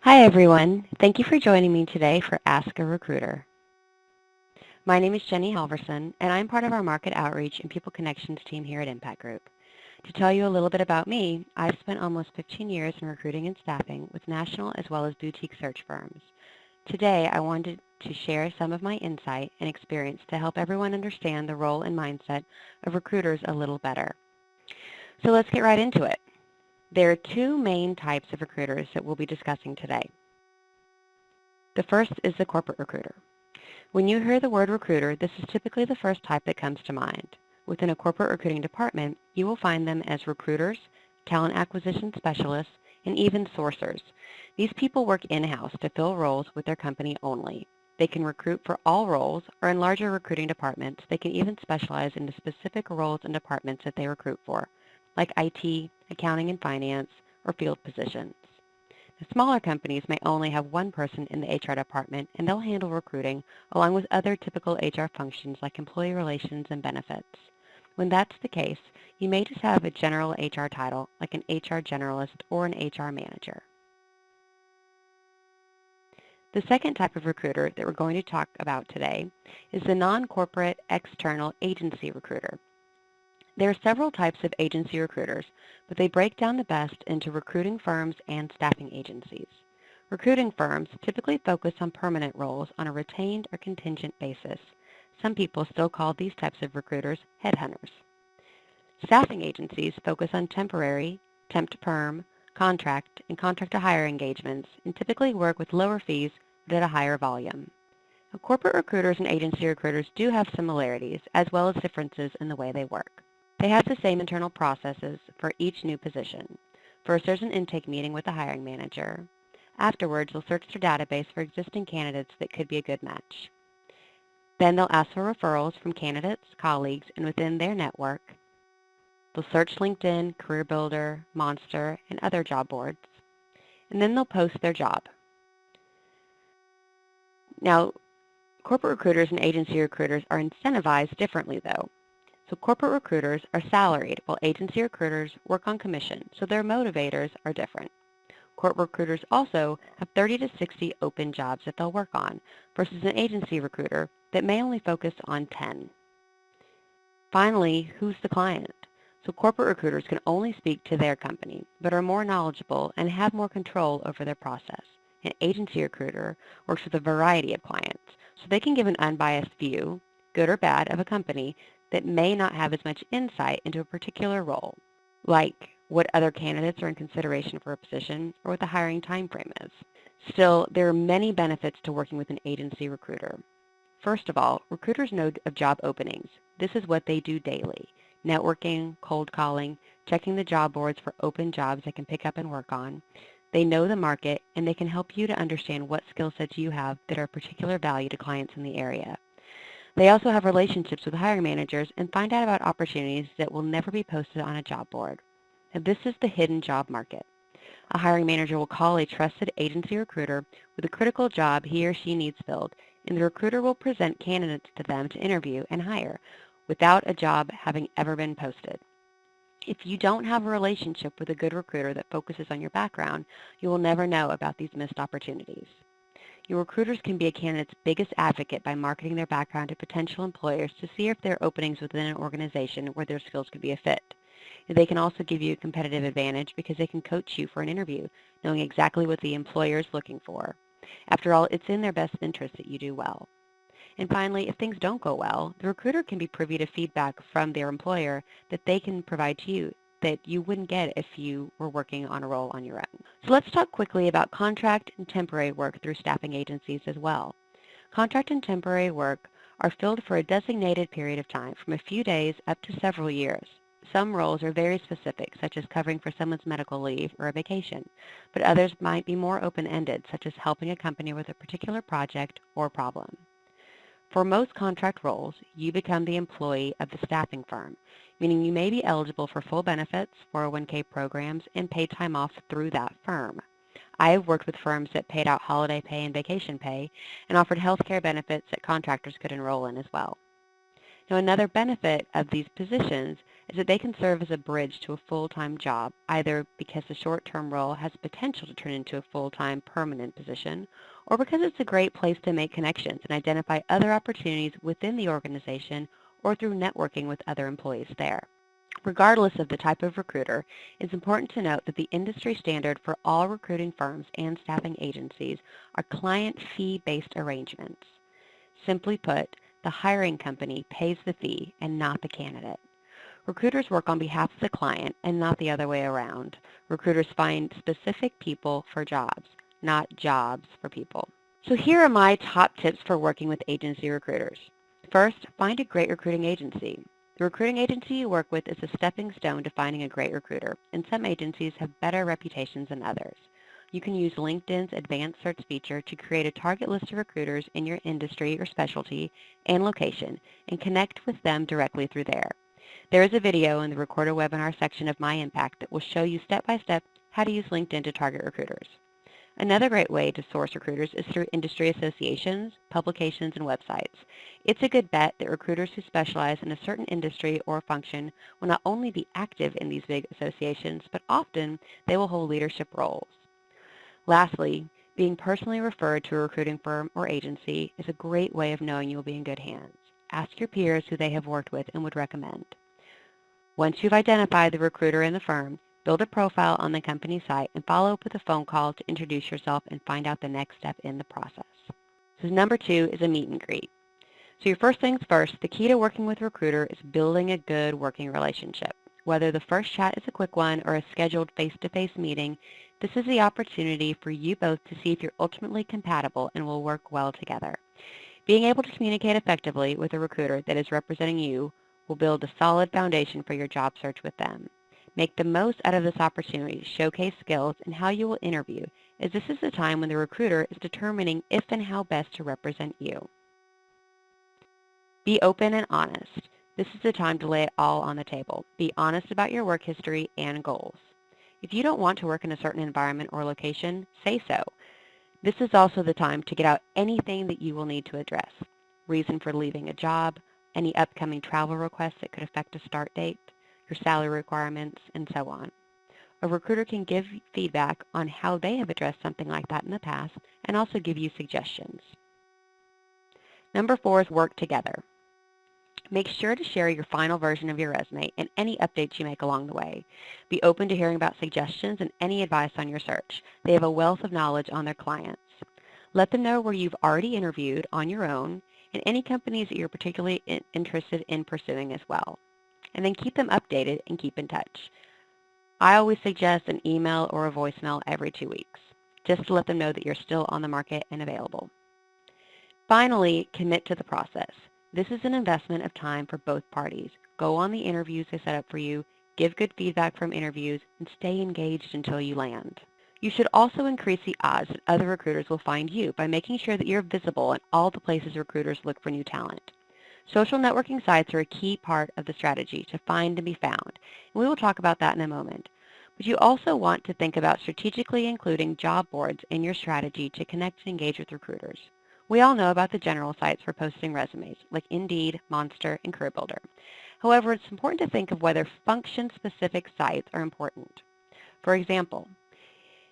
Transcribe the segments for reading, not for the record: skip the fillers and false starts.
Hi everyone, thank you for joining me today for Ask a Recruiter. My name is Jenny Halverson and I'm part of our Market Outreach and People Connections team here at Impact Group. To tell you a little bit about me, I've spent almost 15 years in recruiting and staffing with national as well as boutique search firms. Today I wanted to share some of my insight and experience to help everyone understand the role and mindset of recruiters a little better. So let's get right into it. There are two main types of recruiters that we'll be discussing today. The first is the corporate recruiter. When you hear the word recruiter, this is typically the first type that comes to mind. Within a corporate recruiting department, you will find them as recruiters, talent acquisition specialists, and even sourcers. These people work in-house to fill roles with their company only. They can recruit for all roles, or in larger recruiting departments, they can even specialize into specific roles and departments that they recruit for, like IT, accounting and finance, or field positions. The smaller companies may only have one person in the HR department, and they'll handle recruiting along with other typical HR functions like employee relations and benefits. When that's the case, you may just have a general HR title like an HR generalist or an HR manager. The second type of recruiter that we're going to talk about today is the non-corporate external agency recruiter. There are several types of agency recruiters, but they break down the best into recruiting firms and staffing agencies. Recruiting firms typically focus on permanent roles on a retained or contingent basis. Some people still call these types of recruiters headhunters. Staffing agencies focus on temporary, temp to perm, contract, and contract to hire engagements and typically work with lower fees but at a higher volume. Now, corporate recruiters and agency recruiters do have similarities as well as differences in the way they work. They have the same internal processes for each new position. First, there's an intake meeting with the hiring manager. Afterwards, they'll search their database for existing candidates that could be a good match. Then they'll ask for referrals from candidates, colleagues, and within their network. They'll search LinkedIn, CareerBuilder, Monster, and other job boards. And then they'll post their job. Now, corporate recruiters and agency recruiters are incentivized differently, though. So corporate recruiters are salaried, while agency recruiters work on commission, so their motivators are different. Corporate recruiters also have 30 to 60 open jobs that they'll work on, versus an agency recruiter that may only focus on 10. Finally, who's the client? So corporate recruiters can only speak to their company, but are more knowledgeable and have more control over their process. An agency recruiter works with a variety of clients, so they can give an unbiased view, good or bad, of a company that may not have as much insight into a particular role, like what other candidates are in consideration for a position or what the hiring time frame is. Still, there are many benefits to working with an agency recruiter. First of all, recruiters know of job openings. This is what they do daily: networking, cold calling, checking the job boards for open jobs they can pick up and work on. They know the market, and they can help you to understand what skill sets you have that are of particular value to clients in the area. They also have relationships with hiring managers and find out about opportunities that will never be posted on a job board. Now, this is the hidden job market. A hiring manager will call a trusted agency recruiter with a critical job he or she needs filled, and the recruiter will present candidates to them to interview and hire without a job having ever been posted. If you don't have a relationship with a good recruiter that focuses on your background, you will never know about these missed opportunities. Your recruiters can be a candidate's biggest advocate by marketing their background to potential employers to see if there are openings within an organization where their skills could be a fit. They can also give you a competitive advantage because they can coach you for an interview, knowing exactly what the employer is looking for. After all, it's in their best interest that you do well. And finally, if things don't go well, the recruiter can be privy to feedback from their employer that they can provide to you that you wouldn't get if you were working on a role on your own. So let's talk quickly about contract and temporary work through staffing agencies as well. Contract and temporary work are filled for a designated period of time, from a few days up to several years. Some roles are very specific, such as covering for someone's medical leave or a vacation, but others might be more open-ended, such as helping a company with a particular project or problem. For most contract roles, you become the employee of the staffing firm, meaning you may be eligible for full benefits, 401k programs, and paid time off through that firm. I have worked with firms that paid out holiday pay and vacation pay and offered health care benefits that contractors could enroll in as well. Now, another benefit of these positions is that they can serve as a bridge to a full-time job, either because the short-term role has potential to turn into a full-time permanent position, or because it's a great place to make connections and identify other opportunities within the organization or through networking with other employees there. Regardless of the type of recruiter, it's important to note that the industry standard for all recruiting firms and staffing agencies are client fee-based arrangements. Simply put, the hiring company pays the fee and not the candidate. Recruiters work on behalf of the client and not the other way around. Recruiters find specific people for jobs, not jobs for people. So here are my top tips for working with agency recruiters. First, find a great recruiting agency. The recruiting agency you work with is a stepping stone to finding a great recruiter, and some agencies have better reputations than others. You can use LinkedIn's advanced search feature to create a target list of recruiters in your industry or specialty and location and connect with them directly through there. There is a video in the recorded webinar section of myIMPACT that will show you step-by-step how to use LinkedIn to target recruiters. Another great way to source recruiters is through industry associations, publications, and websites. It's a good bet that recruiters who specialize in a certain industry or function will not only be active in these big associations, but often they will hold leadership roles. Lastly, being personally referred to a recruiting firm or agency is a great way of knowing you will be in good hands. Ask your peers who they have worked with and would recommend. Once you've identified the recruiter and the firm, build a profile on the company site and follow up with a phone call to introduce yourself and find out the next step in the process. So number 2 is a meet and greet. So your first things first, the key to working with a recruiter is building a good working relationship. Whether the first chat is a quick one or a scheduled face-to-face meeting, this is the opportunity for you both to see if you're ultimately compatible and will work well together. Being able to communicate effectively with a recruiter that is representing you will build a solid foundation for your job search with them. Make the most out of this opportunity to showcase skills and how you will interview, as this is the time when the recruiter is determining if and how best to represent you. Be open and honest. This is the time to lay it all on the table. Be honest about your work history and goals. If you don't want to work in a certain environment or location, say so. This is also the time to get out anything that you will need to address. Reason for leaving a job, any upcoming travel requests that could affect a start date, your salary requirements, and so on. A recruiter can give feedback on how they have addressed something like that in the past and also give you suggestions. Number 4 is work together. Make sure to share your final version of your resume and any updates you make along the way. Be open to hearing about suggestions and any advice on your search. They have a wealth of knowledge on their clients. Let them know where you've already interviewed on your own and any companies that you're particularly interested in pursuing as well. And then keep them updated and keep in touch. I always suggest an email or a voicemail every 2 weeks, just to let them know that you're still on the market and available. Finally, commit to the process. This is an investment of time for both parties. Go on the interviews they set up for you, give good feedback from interviews, and stay engaged until you land. You should also increase the odds that other recruiters will find you by making sure that you're visible in all the places recruiters look for new talent. Social networking sites are a key part of the strategy to find and be found, and we will talk about that in a moment. But you also want to think about strategically including job boards in your strategy to connect and engage with recruiters. We all know about the general sites for posting resumes, like Indeed, Monster, and CareerBuilder. However, it's important to think of whether function-specific sites are important. For example,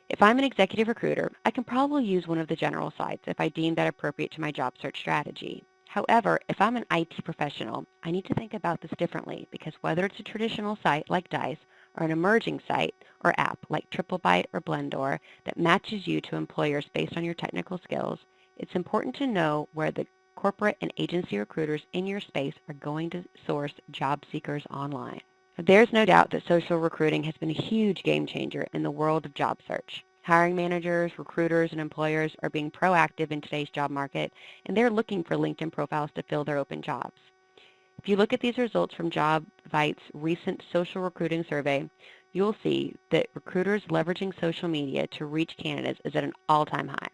if I'm an executive recruiter, I can probably use one of the general sites if I deem that appropriate to my job search strategy. However, if I'm an IT professional, I need to think about this differently because whether it's a traditional site like Dice or an emerging site or app like TripleByte or Blendor that matches you to employers based on your technical skills, it's important to know where the corporate and agency recruiters in your space are going to source job seekers online. There's no doubt that social recruiting has been a huge game changer in the world of job search. Hiring managers, recruiters, and employers are being proactive in today's job market, and they're looking for LinkedIn profiles to fill their open jobs. If you look at these results from JobVite's recent social recruiting survey, you'll see that recruiters leveraging social media to reach candidates is at an all-time high.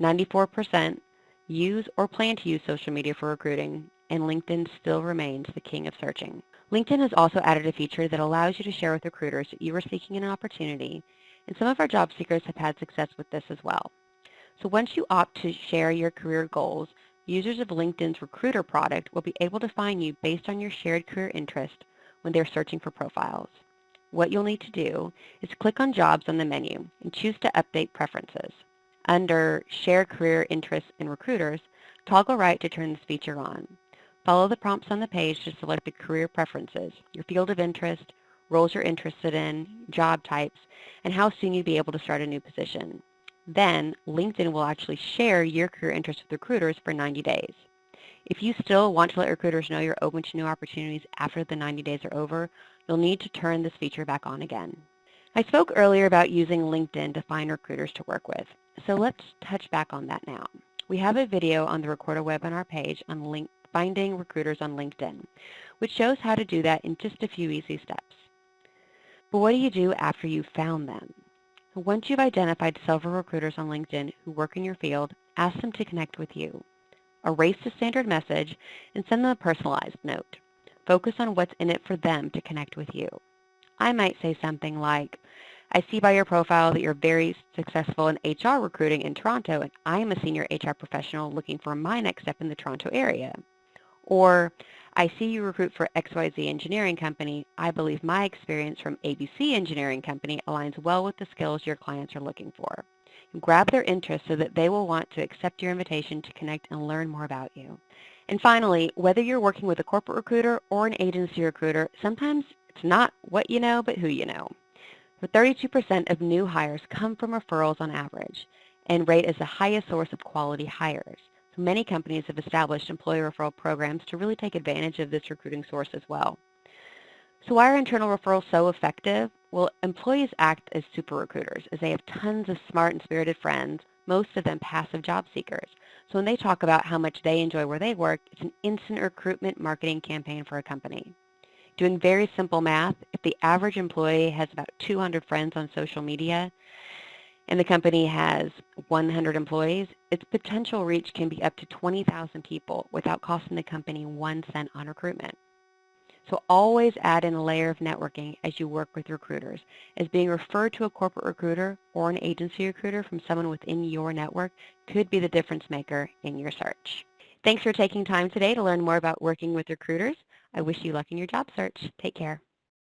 94% use or plan to use social media for recruiting, and LinkedIn still remains the king of searching. LinkedIn has also added a feature that allows you to share with recruiters that you are seeking an opportunity, and some of our job seekers have had success with this as well. So once you opt to share your career goals, Users of LinkedIn's Recruiter product will be able to find you based on your shared career interest when they're searching for profiles. What you'll need to do is click on Jobs on the menu and choose to update preferences. Under Share Career Interests in Recruiters, toggle right to turn this feature on. Follow the prompts on the page to select the career preferences, your field of interest, roles you're interested in, job types, and how soon you'd be able to start a new position. Then, LinkedIn will actually share your career interests with recruiters for 90 days. If you still want to let recruiters know you're open to new opportunities after the 90 days are over, you'll need to turn this feature back on again. I spoke earlier about using LinkedIn to find recruiters to work with, so let's touch back on that now. We have a video on the Recorded Webinar page on finding recruiters on LinkedIn, which shows how to do that in just a few easy steps. But what do you do after you've found them? Once you've identified several recruiters on LinkedIn who work in your field, ask them to connect with you. Erase the standard message and send them a personalized note. Focus on what's in it for them to connect with you. I might say something like, I see by your profile that you're very successful in HR recruiting in Toronto, and I am a senior HR professional looking for my next step in the Toronto area. Or, I see you recruit for XYZ Engineering Company. I believe my experience from ABC Engineering Company aligns well with the skills your clients are looking for. Grab their interest so that they will want to accept your invitation to connect and learn more about you. And finally, whether you're working with a corporate recruiter or an agency recruiter, sometimes it's not what you know, but who you know. 32% of new hires come from referrals on average, and rate as the highest source of quality hires. So many companies have established employee referral programs to really take advantage of this recruiting source as well. So why are internal referrals so effective? Well, employees act as super recruiters as they have tons of smart and spirited friends, most of them passive job seekers. So when they talk about how much they enjoy where they work, it's an instant recruitment marketing campaign for a company. Doing very simple math, if the average employee has about 200 friends on social media and the company has 100 employees, its potential reach can be up to 20,000 people without costing the company 1 cent on recruitment. So always add in a layer of networking as you work with recruiters, as being referred to a corporate recruiter or an agency recruiter from someone within your network could be the difference maker in your search. Thanks for taking time today to learn more about working with recruiters. I wish you luck in your job search. Take care.